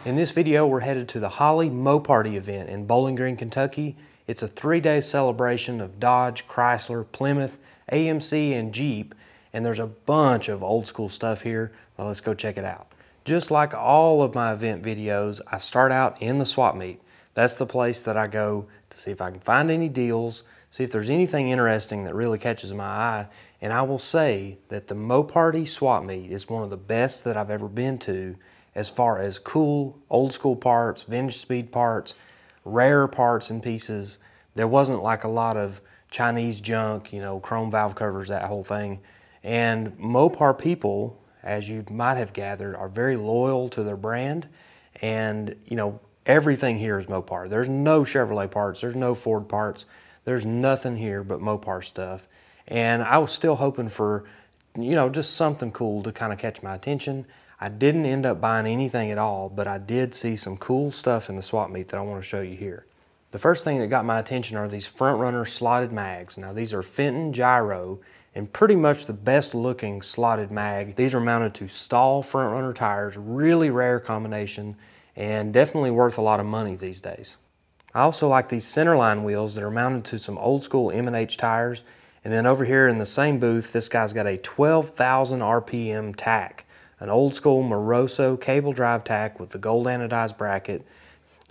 In this video, we're headed to the Holley MoParty event in Bowling Green, Kentucky. It's a 3-day celebration of Dodge, Chrysler, Plymouth, AMC, and Jeep, and there's a bunch of old school stuff here. Well, let's go check it out. Just like all of my event videos, I start out in the swap meet. That's the place that I go to see if I can find any deals, see if there's anything interesting that really catches my eye, and I will say that the MoParty swap meet is one of the best that I've ever been to as far as cool, old school parts, vintage speed parts, rare parts and pieces. There wasn't like a lot of Chinese junk, you know, chrome valve covers, that whole thing. And Mopar people, as you might have gathered, are very loyal to their brand. And, you know, everything here is Mopar. There's no Chevrolet parts, there's no Ford parts, there's nothing here but Mopar stuff. And I was still hoping for, you know, just something cool to kind of catch my attention. I didn't end up buying anything at all, but I did see some cool stuff in the swap meet that I want to show you here. The first thing that got my attention are these Frontrunner slotted mags. Now these are Fenton Gyro and pretty much the best looking slotted mag. These are mounted to Stahl Frontrunner tires, really rare combination and definitely worth a lot of money these days. I also like these centerline wheels that are mounted to some old school M&H tires. And then over here in the same booth, this guy's got a 12,000 RPM tack. An old school Moroso cable drive tack with the gold anodized bracket.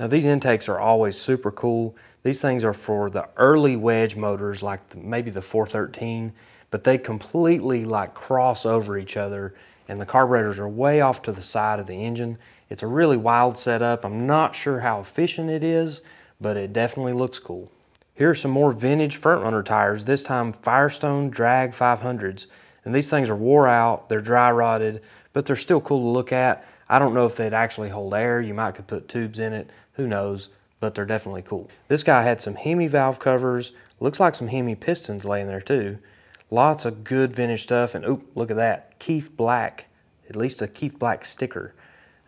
Now these intakes are always super cool. These things are for the early wedge motors like maybe the 413, but they completely like cross over each other and the carburetors are way off to the side of the engine. It's a really wild setup. I'm not sure how efficient it is, but it definitely looks cool. Here are some more vintage Frontrunner tires, this time Firestone Drag 500s. And these things are wore out, they're dry rotted, but they're still cool to look at. I don't know if they'd actually hold air. You might could put tubes in it, who knows, but they're definitely cool. This guy had some Hemi valve covers, looks like some Hemi pistons laying there too. Lots of good vintage stuff, and oop, look at that, Keith Black, at least a Keith Black sticker.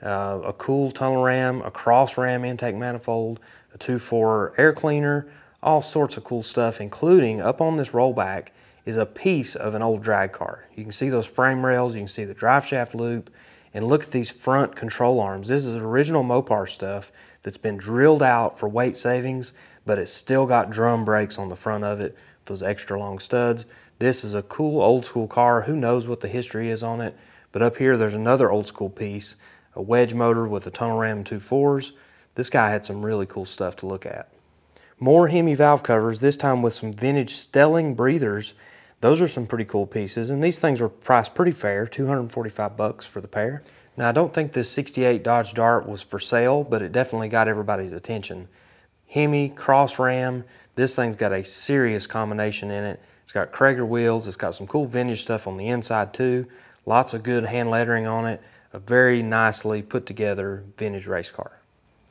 A cool tunnel ram, a cross ram intake manifold, a 2.4 air cleaner, all sorts of cool stuff, including up on this rollback is a piece of an old drag car. You can see those frame rails, you can see the drive shaft loop, and look at these front control arms. This is original Mopar stuff that's been drilled out for weight savings, but it's still got drum brakes on the front of it, those extra long studs. This is a cool old school car. Who knows what the history is on it, but up here there's another old school piece, a wedge motor with a tunnel ram and 2.4s. This guy had some really cool stuff to look at. More Hemi valve covers, this time with some vintage Stelling breathers. Those are some pretty cool pieces, and these things were priced pretty fair, $245 for the pair. Now I don't think this 68 Dodge Dart was for sale, but it definitely got everybody's attention. Hemi, cross ram, this thing's got a serious combination in it. It's got Krager wheels, it's got some cool vintage stuff on the inside too, lots of good hand lettering on it, a very nicely put together vintage race car.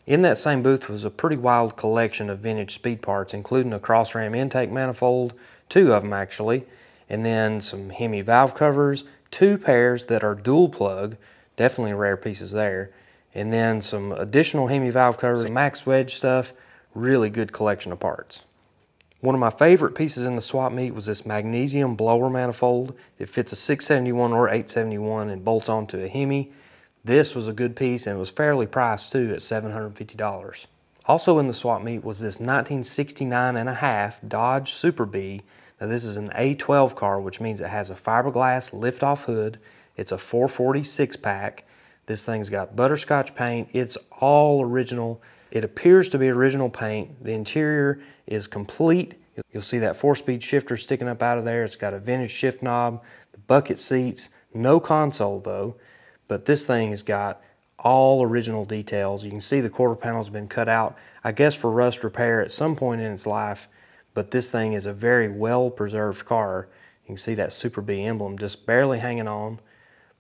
In that same booth was a pretty wild collection of vintage speed parts, including a cross ram intake manifold, 2 of them actually, and then some Hemi valve covers, 2 pairs that are dual plug, definitely rare pieces there, and then some additional Hemi valve covers, some max wedge stuff, really good collection of parts. One of my favorite pieces in the swap meet was this magnesium blower manifold. It fits a 671 or 871 and bolts onto a Hemi. This was a good piece and it was fairly priced too at $750. Also in the swap meet was this 1969.5 Dodge Super B. Now this is an A12 car, which means it has a fiberglass lift-off hood. It's a 440 6-pack. This thing's got butterscotch paint. It's all original. It appears to be original paint. The interior is complete. You'll see that 4-speed shifter sticking up out of there. It's got a vintage shift knob, the bucket seats, no console though. But this thing has got all original details. You can see the quarter panel's been cut out, I guess for rust repair at some point in its life, but this thing is a very well preserved car. You can see that Super B emblem just barely hanging on,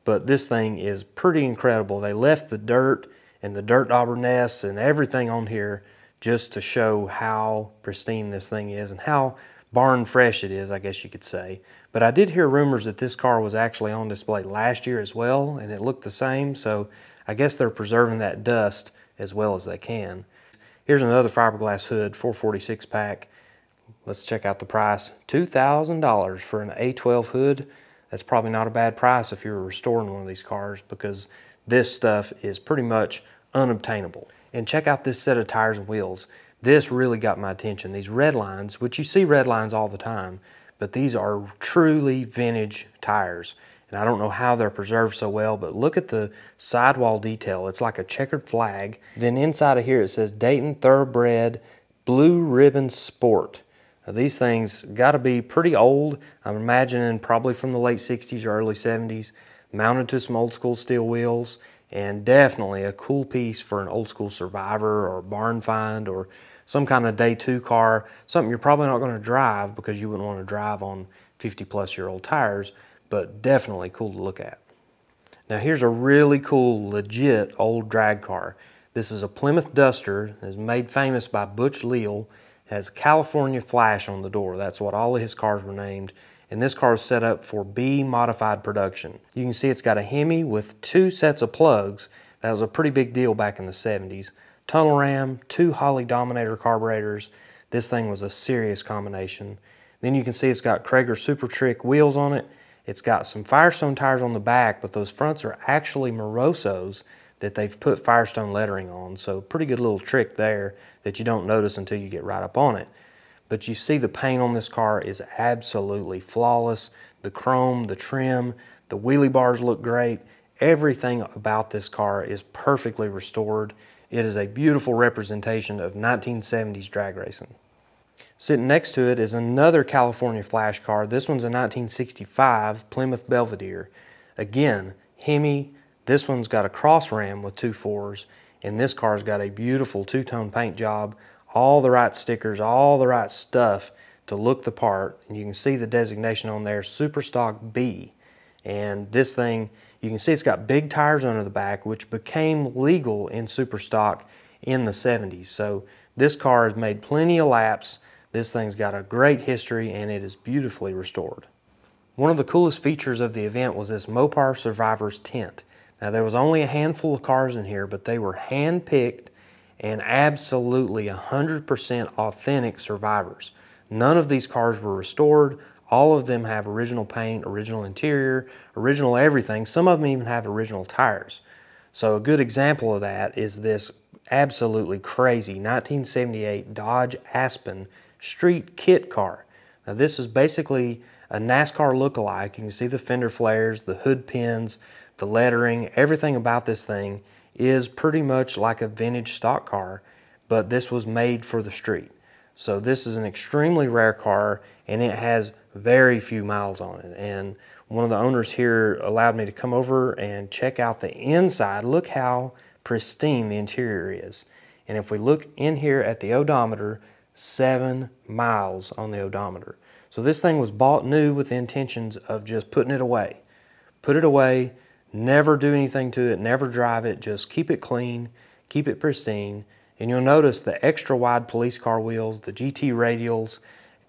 but this thing is pretty incredible. They left the dirt and the dirt dauber nests and everything on here just to show how pristine this thing is and how barn fresh it is, I guess you could say. But I did hear rumors that this car was actually on display last year as well, and it looked the same, so I guess they're preserving that dust as well as they can. Here's another fiberglass hood, 440 6-pack. Let's check out the price. $2,000 for an A12 hood. That's probably not a bad price if you're restoring one of these cars, because this stuff is pretty much unobtainable. And check out this set of tires and wheels. This really got my attention. These red lines, which you see red lines all the time, but these are truly vintage tires. And I don't know how they're preserved so well, but look at the sidewall detail. It's like a checkered flag. Then inside of here it says Dayton Thoroughbred Blue Ribbon Sport. Now these things got to be pretty old. I'm imagining probably from the late 60s or early 70s, mounted to some old school steel wheels, and definitely a cool piece for an old school survivor or barn find or some kind of day 2 car, something you're probably not going to drive because you wouldn't want to drive on 50-plus-year-old tires, but definitely cool to look at. Now here's a really cool, legit old drag car. This is a Plymouth Duster that's made famous by Butch Leal. It has California Flash on the door. That's what all of his cars were named. And this car is set up for B modified production. You can see it's got a Hemi with 2 sets of plugs. That was a pretty big deal back in the 70s. Tunnel ram, 2 Holley Dominator carburetors. This thing was a serious combination. Then you can see it's got Krager Super Trick wheels on it. It's got some Firestone tires on the back, but those fronts are actually Morosos that they've put Firestone lettering on. So pretty good little trick there that you don't notice until you get right up on it. But you see the paint on this car is absolutely flawless. The chrome, the trim, the wheelie bars look great. Everything about this car is perfectly restored. It is a beautiful representation of 1970s drag racing. Sitting next to it is another California Flash car. This one's a 1965 Plymouth Belvedere. Again, Hemi. This one's got a cross ram with 2 4s, and this car's got a beautiful 2-tone paint job. All the right stickers, all the right stuff to look the part. And you can see the designation on there, Super Stock B. And this thing, you can see it's got big tires under the back, which became legal in Super Stock in the 70s. So this car has made plenty of laps. This thing's got a great history and it is beautifully restored. One of the coolest features of the event was this Mopar Survivors tent. Now there was only a handful of cars in here, but they were hand-picked and absolutely 100% authentic survivors. None of these cars were restored. All of them have original paint, original interior, original everything. Some of them even have original tires. So a good example of that is this absolutely crazy 1978 Dodge Aspen street kit car. Now this is basically a NASCAR look-alike. You can see the fender flares, the hood pins, the lettering, everything about this thing is pretty much like a vintage stock car, but this was made for the street. So this is an extremely rare car and it has very few miles on it. And one of the owners here allowed me to come over and check out the inside. Look how pristine the interior is. And if we look in here at the odometer, 7 miles on the odometer. So this thing was bought new with the intentions of just putting it away. Put it away. Never do anything to it, never drive it, just keep it clean, keep it pristine. And you'll notice the extra wide police car wheels, the GT radials,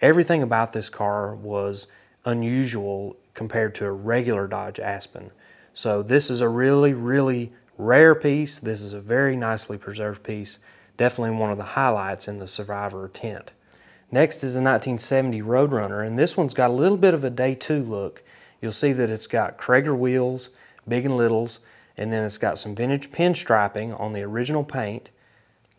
everything about this car was unusual compared to a regular Dodge Aspen. So this is a really, really rare piece. This is a very nicely preserved piece. Definitely one of the highlights in the Survivor tent. Next is a 1970 Roadrunner, and this one's got a little bit of a day 2 look. You'll see that it's got Krager wheels, big and littles, and then it's got some vintage pinstriping on the original paint.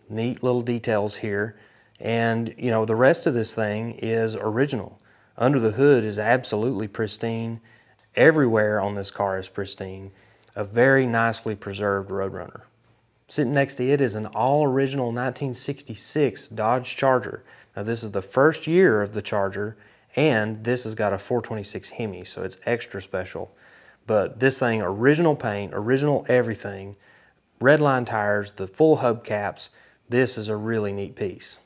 Neat little details here. And you know, the rest of this thing is original. Under the hood is absolutely pristine. Everywhere on this car is pristine. A very nicely preserved Roadrunner. Sitting next to it is an all-original 1966 Dodge Charger. Now this is the first year of the Charger, and this has got a 426 Hemi, so it's extra special. But this thing, original paint, original everything, red line tires, the full hubcaps, this is a really neat piece.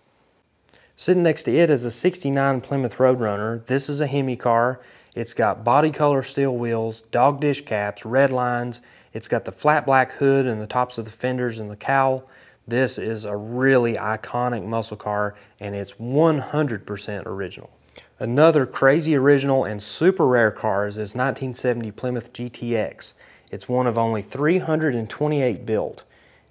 Sitting next to it is a 69 Plymouth Roadrunner. This is a Hemi car. It's got body color steel wheels, dog dish caps, red lines. It's got the flat black hood and the tops of the fenders and the cowl. This is a really iconic muscle car and it's 100% original. Another crazy original and super rare car is this 1970 Plymouth Gtx. It's one of only 328 built,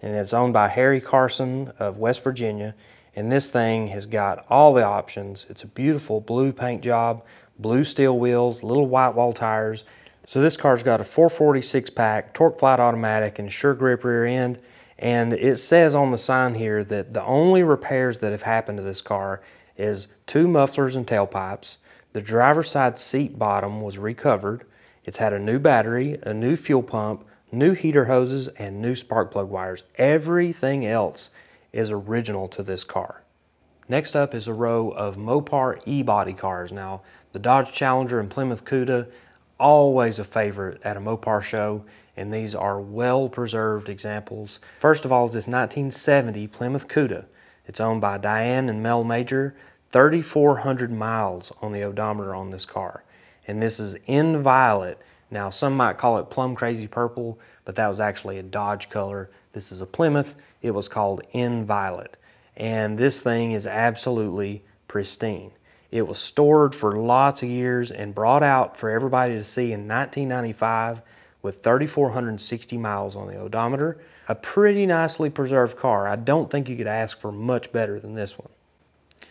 and it's owned by Harry Carson of West Virginia, and this thing has got all the options. It's a beautiful blue paint job, blue steel wheels, little white wall tires. So this car's got a 440 6-pack, torque flat automatic, and sure grip rear end, And it says on the sign here that the only repairs that have happened to this car is 2 mufflers and tailpipes. The driver's side seat bottom was recovered. It's had a new battery, a new fuel pump, new heater hoses, and new spark plug wires. Everything else is original to this car. Next up is a row of Mopar e-body cars. Now, the Dodge Challenger and Plymouth Cuda, always a favorite at a Mopar show, and these are well-preserved examples. First of all is this 1970 Plymouth Cuda. It's owned by Diane and Mel Major. 3,400 miles on the odometer on this car. And this is in violet. Now, some might call it plum crazy purple, but that was actually a Dodge color. This is a Plymouth. It was called in violet. And this thing is absolutely pristine. It was stored for lots of years and brought out for everybody to see in 1995 with 3,460 miles on the odometer. A pretty nicely preserved car. I don't think you could ask for much better than this one.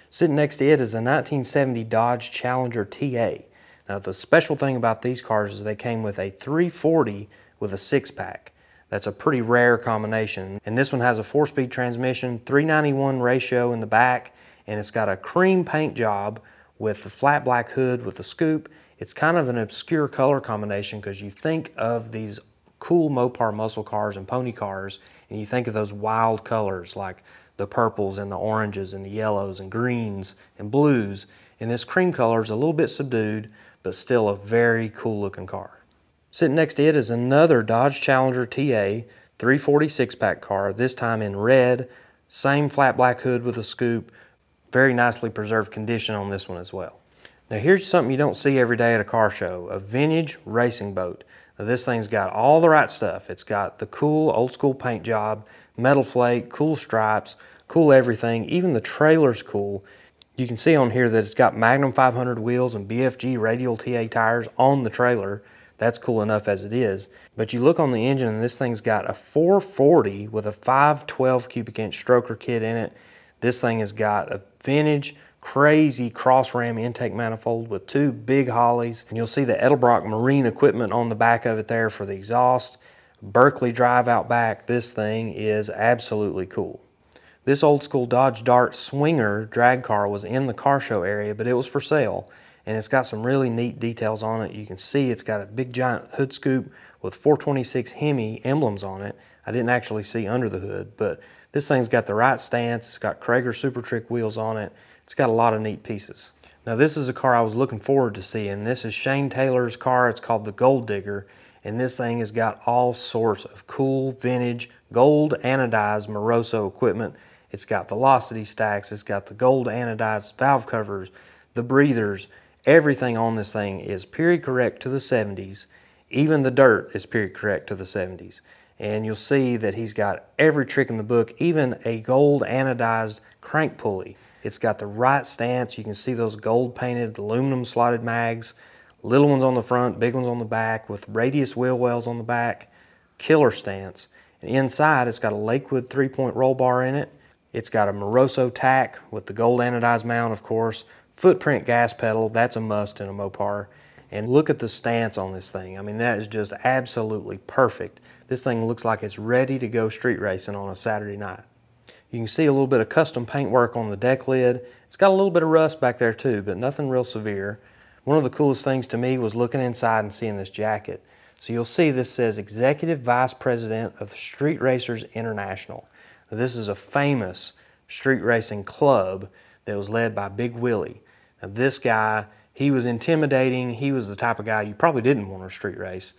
Sitting next to it is a 1970 Dodge Challenger TA. Now, the special thing about these cars is they came with a 340 with a 6-pack. That's a pretty rare combination. And this one has a 4-speed transmission, 391 ratio in the back, and it's got a cream paint job with the flat black hood with the scoop. It's kind of an obscure color combination because you think of these cool Mopar muscle cars and pony cars, and you think of those wild colors like the purples and the oranges and the yellows and greens and blues. And this cream color is a little bit subdued, but still a very cool looking car. Sitting next to it is another Dodge Challenger TA 346 pack car, this time in red, same flat black hood with a scoop, very nicely preserved condition on this one as well. Now here's something you don't see every day at a car show, a vintage racing boat. Now this thing's got all the right stuff. It's got the cool old school paint job, metal flake, cool stripes, cool everything. Even the trailer's cool. You can see on here that it's got Magnum 500 wheels and BFG radial TA tires on the trailer. That's cool enough as it is. But you look on the engine and this thing's got a 440 with a 512 cubic inch stroker kit in it. This thing has got a vintage, crazy cross ram intake manifold with 2 big Hollies. And you'll see the Edelbrock marine equipment on the back of it there for the exhaust. Berkeley drive out back. This thing is absolutely cool. This old school Dodge Dart Swinger drag car was in the car show area, but it was for sale. And it's got some really neat details on it. You can see it's got a big giant hood scoop with 426 Hemi emblems on it. I didn't actually see under the hood, but this thing's got the right stance. It's got Krager Super Trick wheels on it. It's got a lot of neat pieces. Now this is a car I was looking forward to seeing. This is Shane Taylor's car. It's called the Gold Digger. And this thing has got all sorts of cool vintage gold anodized Moroso equipment. It's got velocity stacks, it's got the gold anodized valve covers, the breathers. Everything on this thing is period correct to the 70s. Even the dirt is period correct to the 70s. And you'll see that he's got every trick in the book, even a gold anodized crank pulley. It's got the right stance. You can see those gold painted aluminum slotted mags. Little ones on the front, big ones on the back with radius wheel wells on the back. Killer stance. And inside it's got a Lakewood 3-point roll bar in it. It's got a Moroso tack with the gold anodized mount, of course. Footprint gas pedal, that's a must in a Mopar. And look at the stance on this thing. I mean, that is just absolutely perfect. This thing looks like it's ready to go street racing on a Saturday night. You can see a little bit of custom paint work on the deck lid. It's got a little bit of rust back there too, but nothing real severe. One of the coolest things to me was looking inside and seeing this jacket. So you'll see this says Executive Vice President of Street Racers International. Now, this is a famous street racing club that was led by Big Willie. Now this guy, he was intimidating. He was the type of guy you probably didn't want to street race,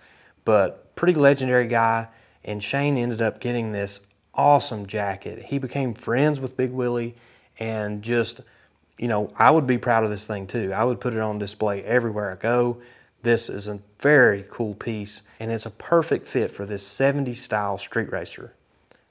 but pretty legendary guy. And Shane ended up getting this awesome jacket. He became friends with Big Willie and just, you know, I would be proud of this thing too. I would put it on display everywhere I go. This is a very cool piece and it's a perfect fit for this 70s style street racer.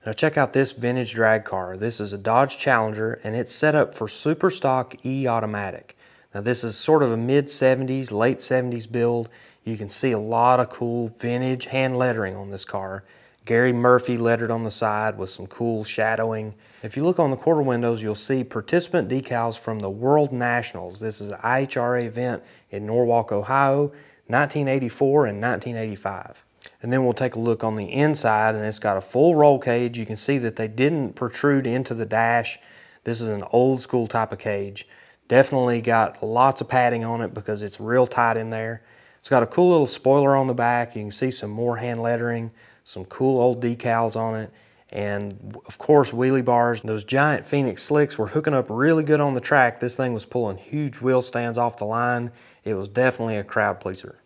Now check out this vintage drag car. This is a Dodge Challenger and it's set up for super stock E-automatic. Now this is sort of a mid-70s, late 70s build. You can see a lot of cool vintage hand lettering on this car. Gary Murphy lettered on the side with some cool shadowing. If you look on the quarter windows, you'll see participant decals from the World Nationals. This is an IHRA event in Norwalk, Ohio, 1984 and 1985. And then we'll take a look on the inside, and it's got a full roll cage. You can see that they didn't protrude into the dash. This is an old school type of cage. Definitely got lots of padding on it because it's real tight in there. It's got a cool little spoiler on the back. You can see some more hand lettering, some cool old decals on it, and of course wheelie bars. Those giant Phoenix slicks were hooking up really good on the track. This thing was pulling huge wheel stands off the line. It was definitely a crowd pleaser.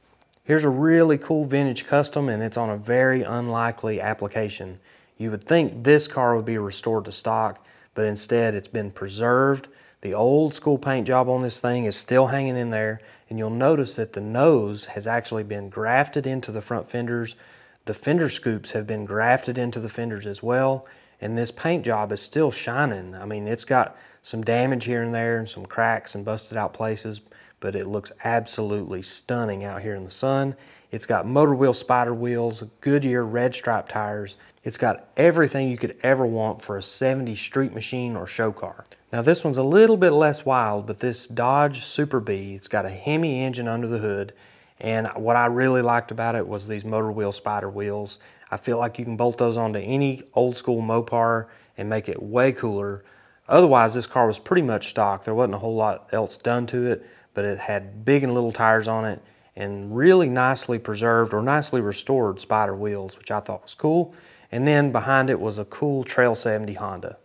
Here's a really cool vintage custom, and it's on a very unlikely application. You would think this car would be restored to stock, but instead it's been preserved. The old school paint job on this thing is still hanging in there, and you'll notice that the nose has actually been grafted into the front fenders. The fender scoops have been grafted into the fenders as well, and this paint job is still shining. I mean, it's got some damage here and there and some cracks and busted out places, but it looks absolutely stunning out here in the sun. It's got motor wheel spider wheels, Goodyear red stripe tires. It's got everything you could ever want for a 70s street machine or show car. Now this one's a little bit less wild, but this Dodge Super B, it's got a Hemi engine under the hood, and what I really liked about it was these motor wheel spider wheels. I feel like you can bolt those onto any old school Mopar and make it way cooler. Otherwise, this car was pretty much stock. There wasn't a whole lot else done to it, but it had big and little tires on it and really nicely preserved or nicely restored spider wheels, which I thought was cool. And then behind it was a cool Trail 70 Honda.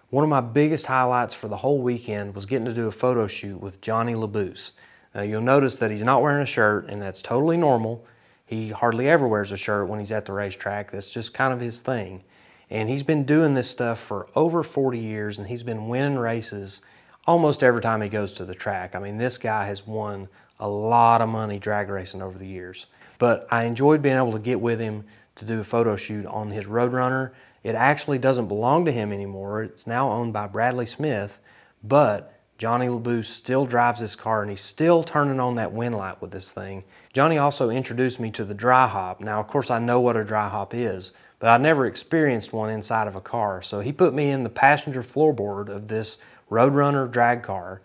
One of my biggest highlights for the whole weekend was getting to do a photo shoot with Johnny Laboose. Now you'll notice that he's not wearing a shirt, and that's totally normal. He hardly ever wears a shirt when he's at the racetrack. That's just kind of his thing. And he's been doing this stuff for over 40 years, and he's been winning races almost every time he goes to the track. I mean, this guy has won a lot of money drag racing over the years. But I enjoyed being able to get with him to do a photo shoot on his Roadrunner. It actually doesn't belong to him anymore. It's now owned by Bradley Smith, but Johnny Laboose still drives this car, and he's still turning on that wind light with this thing. Johnny also introduced me to the dry hop. Now, of course, I know what a dry hop is, but I never experienced one inside of a car. So he put me in the passenger floorboard of this Roadrunner drag car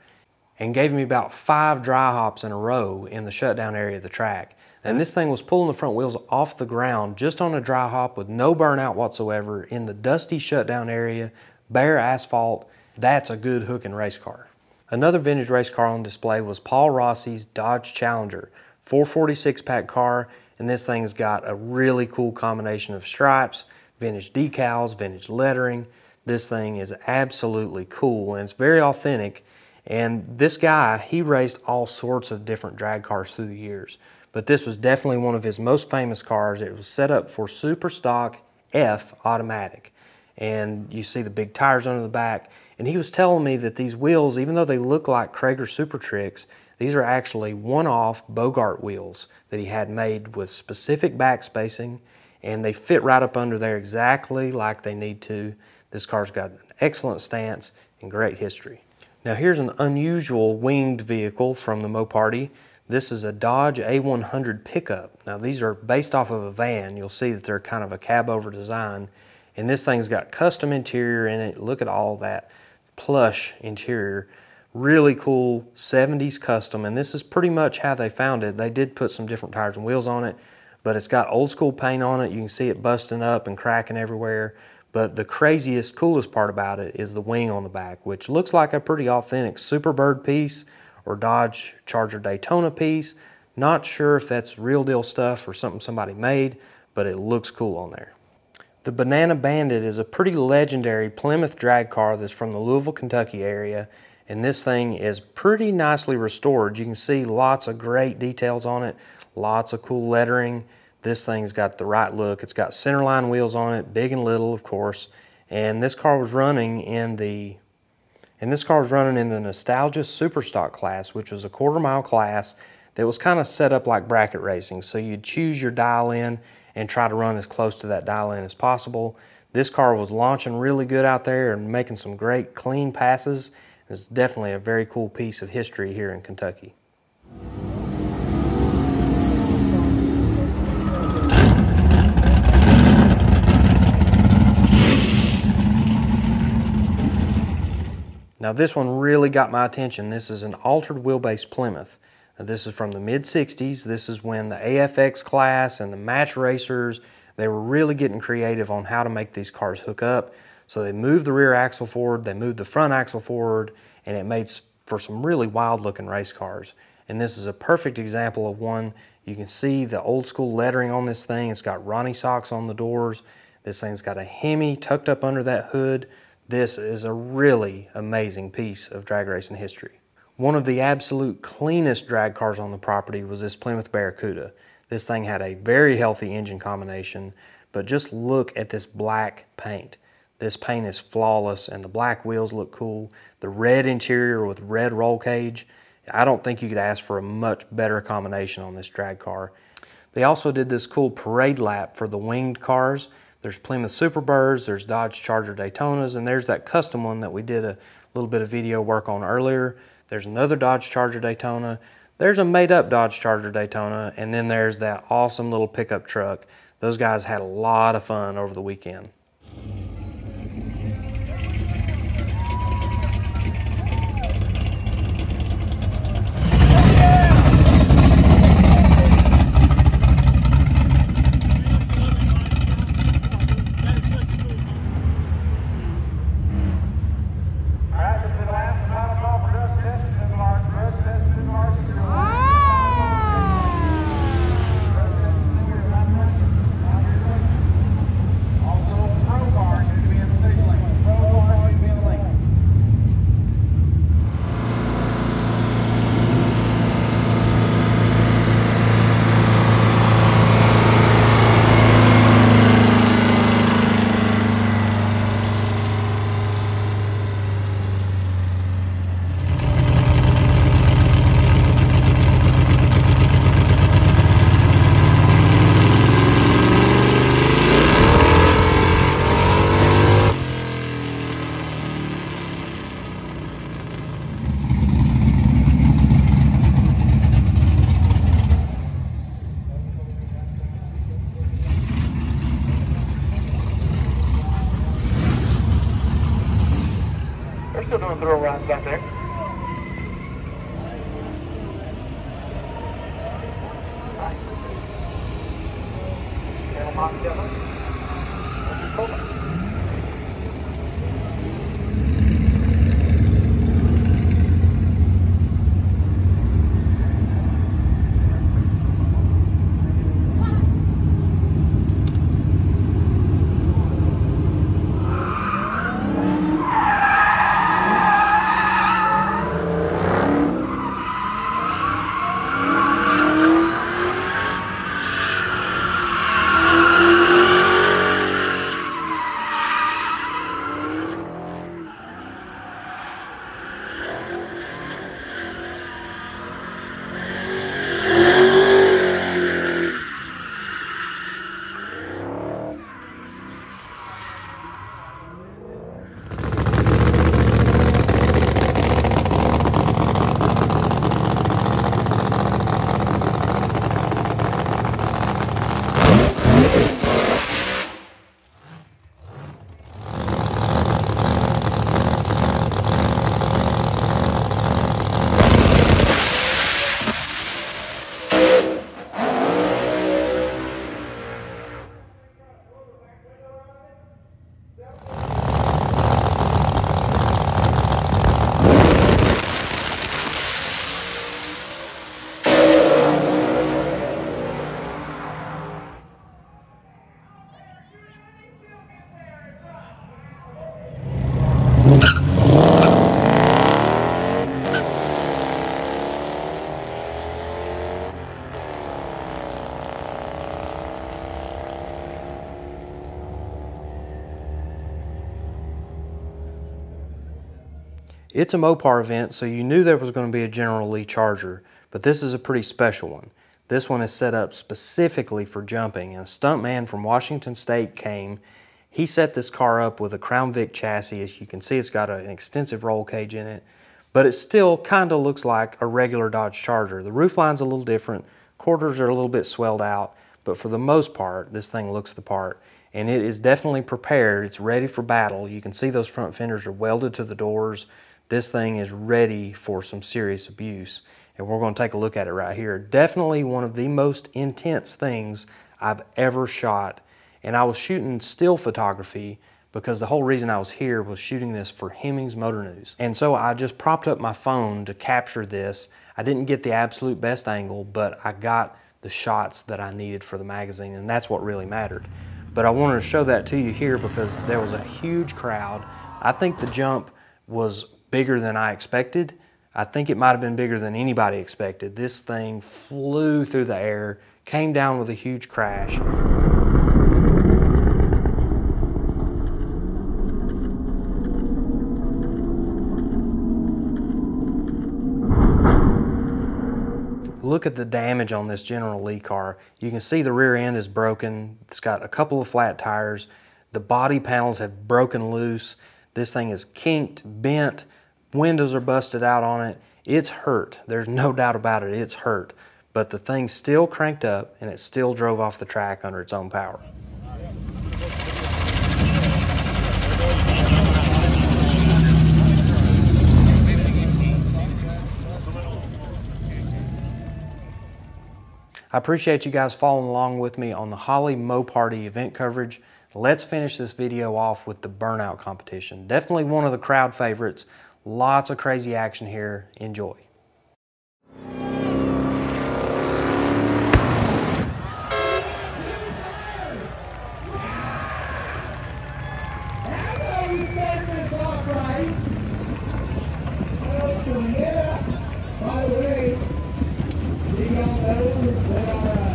and gave me about 5 dry hops in a row in the shutdown area of the track. And this thing was pulling the front wheels off the ground just on a dry hop with no burnout whatsoever in the dusty shutdown area, bare asphalt. That's a good hooking race car. Another vintage race car on display was Paul Rossi's Dodge Challenger, 446 pack car, and this thing's got a really cool combination of stripes, vintage decals, vintage lettering. This thing is absolutely cool, and it's very authentic. And this guy, he raced all sorts of different drag cars through the years, but this was definitely one of his most famous cars. It was set up for super stock F automatic, and you see the big tires under the back. And he was telling me that these wheels, even though they look like Krager Super Tricks, these are actually one-off Bogart wheels that he had made with specific back spacing, and they fit right up under there exactly like they need to. This car's got an excellent stance and great history. Now here's an unusual winged vehicle from the MoParty. This is a Dodge A100 pickup. Now these are based off of a van. You'll see that they're kind of a cab over design, and this thing's got custom interior in it. Look at all that plush interior. Really cool 70s custom, and this is pretty much how they found it. They did put some different tires and wheels on it, but it's got old school paint on it. You can see it busting up and cracking everywhere. But the craziest, coolest part about it is the wing on the back, which looks like a pretty authentic Superbird piece or Dodge Charger Daytona piece. Not sure if that's real deal stuff or something somebody made, but it looks cool on there. The Banana Bandit is a pretty legendary Plymouth drag car that's from the Louisville, Kentucky area, and this thing is pretty nicely restored. You can see lots of great details on it, lots of cool lettering. This thing's got the right look. It's got centerline wheels on it, big and little, of course, and this car was running in the Nostalgia Superstock class, which was a quarter-mile class that was kind of set up like bracket racing. So you'd choose your dial in and try to run as close to that dial in as possible. This car was launching really good out there and making some great clean passes. It's definitely a very cool piece of history here in Kentucky. Now this one really got my attention. This is an altered wheelbase Plymouth. Now, this is from the mid-60s. This is when the AFX class and the match racers, they were really getting creative on how to make these cars hook up. So they moved the rear axle forward, they moved the front axle forward, and it made for some really wild looking race cars. And this is a perfect example of one. You can see the old school lettering on this thing. It's got Ronnie socks on the doors. This thing's got a Hemi tucked up under that hood. This is a really amazing piece of drag racing history. One of the absolute cleanest drag cars on the property was this Plymouth Barracuda. This thing had a very healthy engine combination, but just look at this black paint. This paint is flawless and the black wheels look cool. The red interior with red roll cage. I don't think you could ask for a much better combination on this drag car. They also did this cool parade lap for the winged cars. There's Plymouth Superbirds, there's Dodge Charger Daytonas, and there's that custom one that we did a little bit of video work on earlier. There's another Dodge Charger Daytona. There's a made-up Dodge Charger Daytona, and then there's that awesome little pickup truck. Those guys had a lot of fun over the weekend. Still doing throw runs back there. It's a Mopar event, so you knew there was going to be a General Lee Charger, but this is a pretty special one. This one is set up specifically for jumping, and a stuntman from Washington State came. He set this car up with a Crown Vic chassis. As you can see, it's got an extensive roll cage in it, but it still kind of looks like a regular Dodge Charger. The roofline's a little different, quarters are a little bit swelled out, but for the most part, this thing looks the part. And it is definitely prepared. It's ready for battle. You can see those front fenders are welded to the doors. this thing is ready for some serious abuse. And we're going to take a look at it right here. Definitely one of the most intense things I've ever shot. And I was shooting still photography because the whole reason I was here was shooting this for Hemmings Motor News. And so I just propped up my phone to capture this. I didn't get the absolute best angle, but I got the shots that I needed for the magazine, and that's what really mattered. But I wanted to show that to you here because there was a huge crowd. I think the jump was bigger than I expected. I think it might have been bigger than anybody expected. This thing flew through the air, came down with a huge crash. Look at the damage on this General Lee car. You can see the rear end is broken. It's got a couple of flat tires. The body panels have broken loose. This thing is kinked, bent. Windows are busted out on it. It's hurt. There's no doubt about it. It's hurt. But the thing still cranked up and it still drove off the track under its own power. I appreciate you guys following along with me on the Holley MoParty event coverage. Let's finish this video off with the Burnout Competition. Definitely one of the crowd favorites. Lots of crazy action here. Enjoy. By the way, we all know that our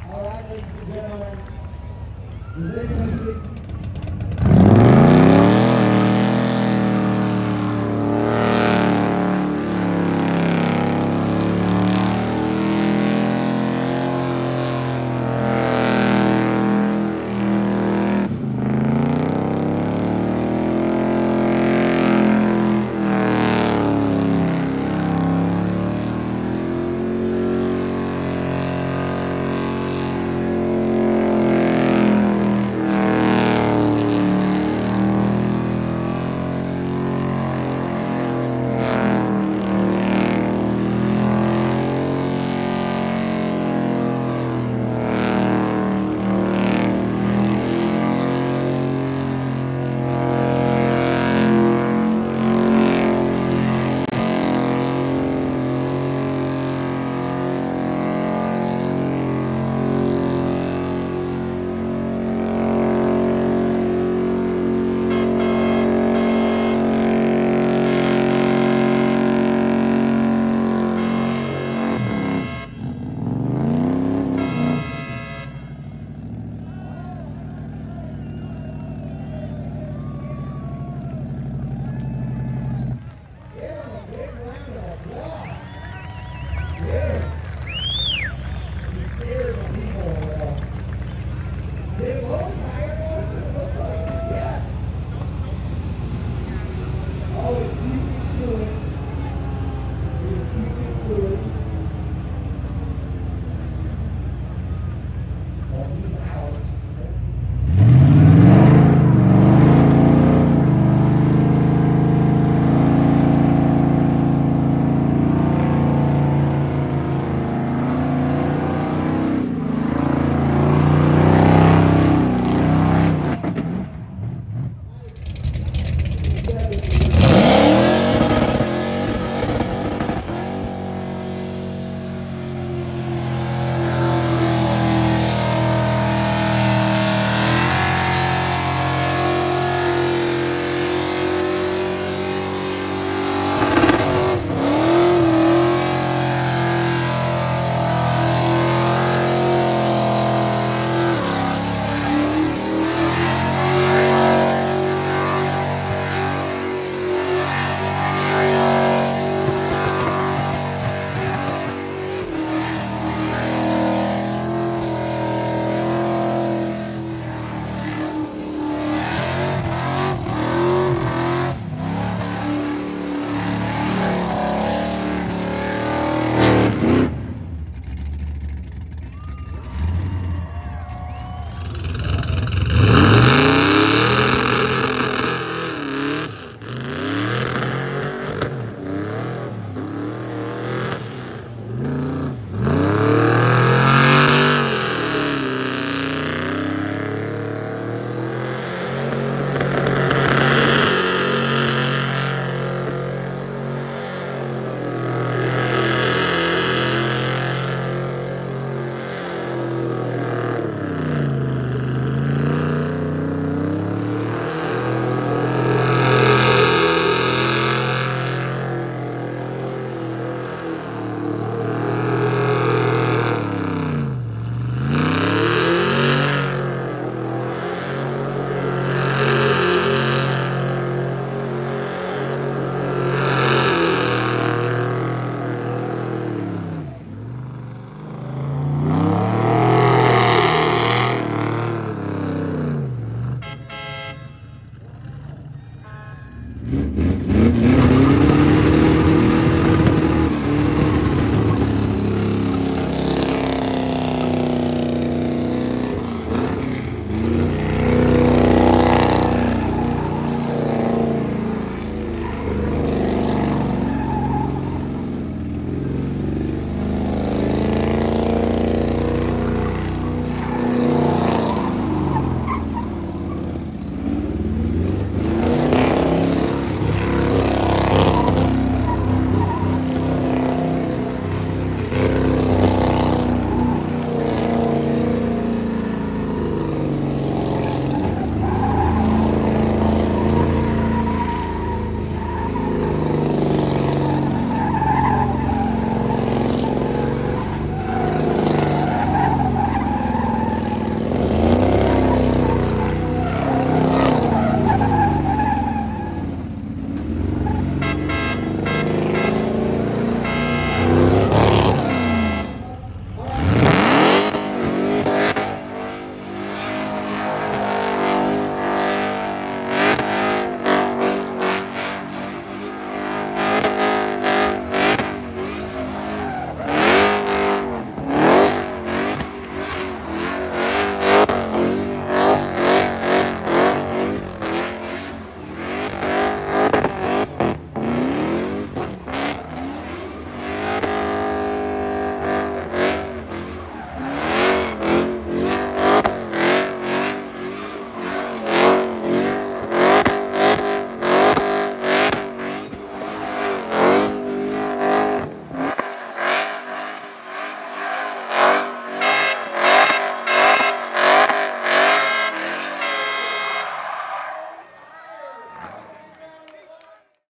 All right, ladies and gentlemen, does anybody think